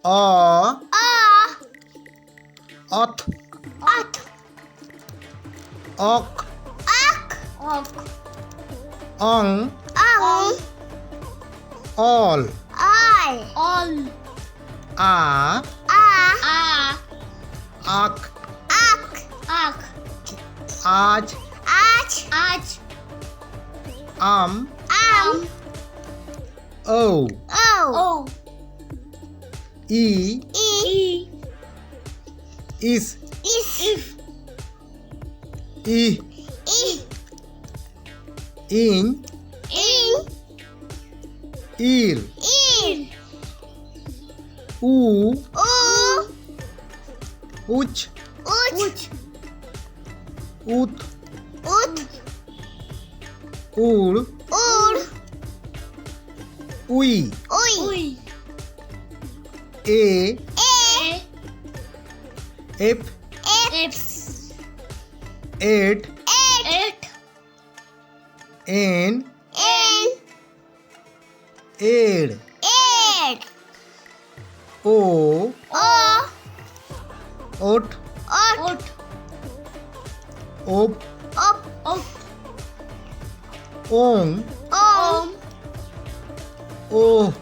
A. At. Ok. Ang. All. A. Ak. Aj. Am. O. E. Is. I. In. Ir. U. Uch. Ut. Ur. Ui. E. Ep. Et. En. Ed. O. Ot. Op. Ong. O.